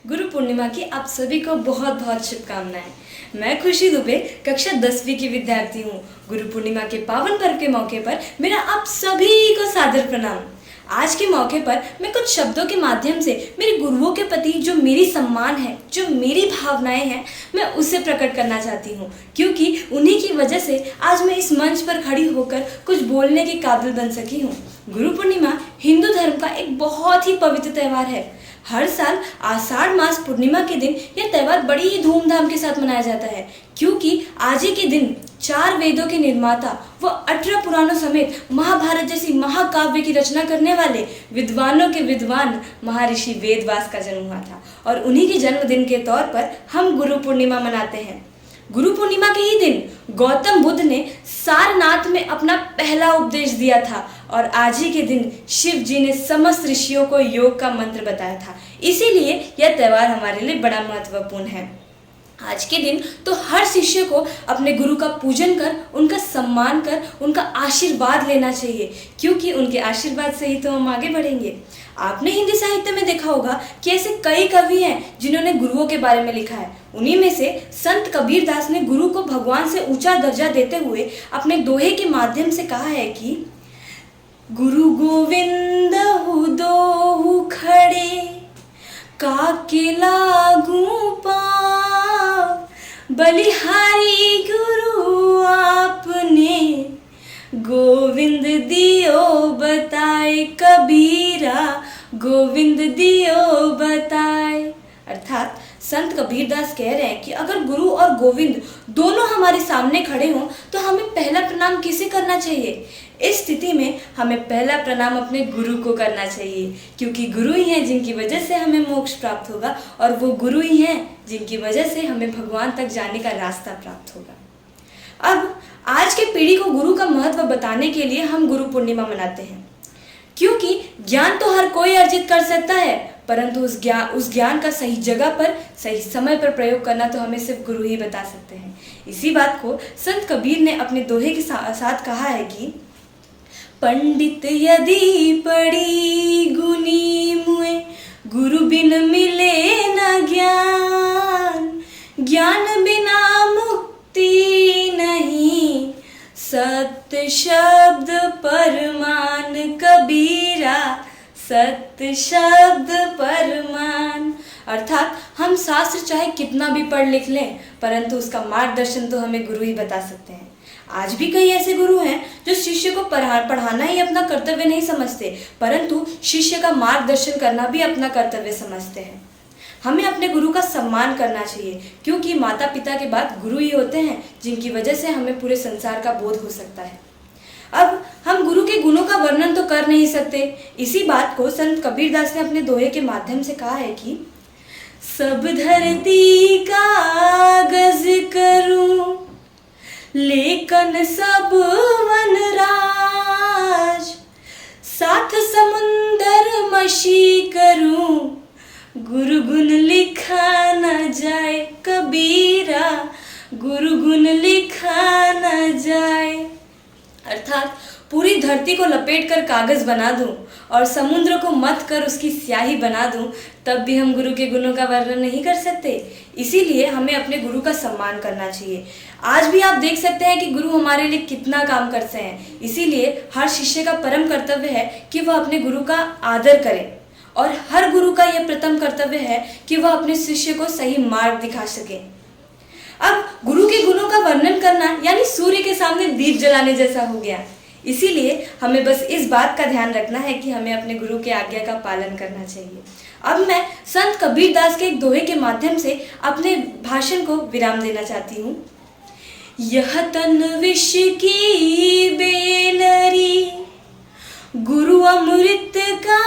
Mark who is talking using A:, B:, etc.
A: गुरु पूर्णिमा की आप सभी को बहुत बहुत शुभकामनाएं। मैं खुशी दुबे कक्षा 10वीं की विद्यार्थी हूँ। गुरु पूर्णिमा के पावन पर्व के मौके पर मेरा आप सभी को सादर प्रणाम। आज के मौके पर मैं कुछ शब्दों के माध्यम से मेरे गुरुओं के प्रति जो मेरी सम्मान है, जो मेरी भावनाएं हैं, मैं उसे प्रकट करना चाहती हूँ, क्योंकि उन्हीं की वजह से आज मैं इस मंच पर खड़ी होकर कुछ बोलने के काबिल बन सकी हूँ। गुरु पूर्णिमा हिंदू धर्म का एक बहुत ही पवित्र त्यौहार है। हर साल आषाढ़ मास पूर्णिमा के दिन यह त्यौहार बड़ी ही धूमधाम के साथ मनाया जाता है, क्योंकि आज ही के दिन 4 वेदों के निर्माता व 18 पुराणों समेत महाभारत जैसी महाकाव्य की रचना करने वाले विद्वानों के विद्वान महर्षि वेदव्यास का जन्म हुआ था और उन्हीं के जन्मदिन के तौर पर हम गुरु पूर्णिमा मनाते हैं। गुरु पूर्णिमा के ही दिन गौतम बुद्ध ने सारनाथ में अपना पहला उपदेश दिया था और आज ही के दिन शिव जी ने समस्त ऋषियों को योग का मंत्र बताया था। इसीलिए यह त्यौहार हमारे लिए बड़ा महत्वपूर्ण है। आज के दिन तो हर शिष्य को अपने गुरु का पूजन कर, उनका सम्मान कर, उनका आशीर्वाद लेना चाहिए, क्योंकि उनके आशीर्वाद से ही तो हम आगे बढ़ेंगे। आपने हिंदी साहित्य में देखा होगा कि ऐसे कई कवि हैं जिन्होंने गुरुओं के बारे में लिखा है। उन्हीं में से संत कबीरदास ने गुरु को भगवान से ऊंचा दर्जा देते हुए अपने दोहे के माध्यम से कहा है कि गुरु गोविंद दोहु खड़े काके लागू पाव, बलिहारी गुरु आपने गोविंद दियो बताए, कबीरा गोविंद दियो बताए। अर्थात संत कबीरदास कह रहे हैं कि अगर गुरु और गोविंद दोनों हमारे सामने खड़े हों तो हमें पहला प्रणाम किसे करना चाहिए? इस स्थिति में हमें पहला प्रणाम अपने गुरु को करना चाहिए, क्योंकि गुरु ही हैं जिनकी वजह से हमें मोक्ष प्राप्त होगा और वो गुरु ही हैं जिनकी वजह से हमें भगवान तक जाने का रास्ता प्राप्त होगा। अब आज के पीढ़ी को गुरु का महत्व बताने के लिए हम गुरु पूर्णिमा मनाते हैं, क्योंकि ज्ञान तो हर कोई अर्जित कर सकता है, परंतु उस ज्ञान का सही जगह पर सही समय पर प्रयोग करना तो हमें सिर्फ गुरु ही बता सकते हैं। इसी बात को संत कबीर ने अपने दोहे के साथ कहा है कि पंडित यदि पढ़ी गुनी मुए, गुरु बिन मिले न ज्ञान, ज्ञान बिना मुक्ति नहीं, सत्य शब्द परमान, कबीरा सत्य शब्द परमान। अर्थात हम शास्त्र चाहे कितना भी पढ़ लिख लें, परंतु उसका मार्गदर्शन तो हमें गुरु ही बता सकते हैं। आज भी कई ऐसे गुरु हैं जो शिष्य को पढ़ाना ही अपना कर्तव्य नहीं समझते, परंतु शिष्य का मार्गदर्शन करना भी अपना कर्तव्य समझते हैं। हमें अपने गुरु का सम्मान करना चाहिए, क्योंकि माता पिता के बाद गुरु ही होते हैं जिनकी वजह से हमें पूरे संसार का बोध हो सकता है। अब हम गुरु के गुणों का वर्णन तो कर नहीं सकते। इसी बात को संत कबीरदास ने अपने दोहे के माध्यम से कहा है कि सब धरती कागज करूं, लेकिन सब वनराज, साथ समुंदर मशी करूं, गुरु गुण लिखा न जाए, कबीरा गुरु गुण लिखा न जाए। अर्थात पूरी धरती को लपेट कर कागज बना दूं और समुद्र को मथ कर उसकी स्याही बना दूं, तब भी हम गुरु के गुणों का वर्णन नहीं कर सकते। इसीलिए हमें अपने गुरु का सम्मान करना चाहिए। आज भी आप देख सकते हैं कि गुरु हमारे लिए कितना काम करते हैं। इसीलिए हर शिष्य का परम कर्तव्य है कि वह अपने गुरु का आदर करे, और हर गुरु का यह प्रथम कर्तव्य है कि वह अपने शिष्य को सही मार्ग दिखा सके। अब गुरु के गुणों का वर्णन करना यानी सूर्य के सामने दीप जलाने जैसा हो गया। इसीलिए हमें बस इस बात का ध्यान रखना है कि हमें अपने गुरु के आज्ञा का पालन करना चाहिए। अब मैं संत कबीरदास के एक दोहे के माध्यम से अपने भाषण को विराम देना चाहती हूँ। यह तन विष की बेलरी, गुरु अमृत का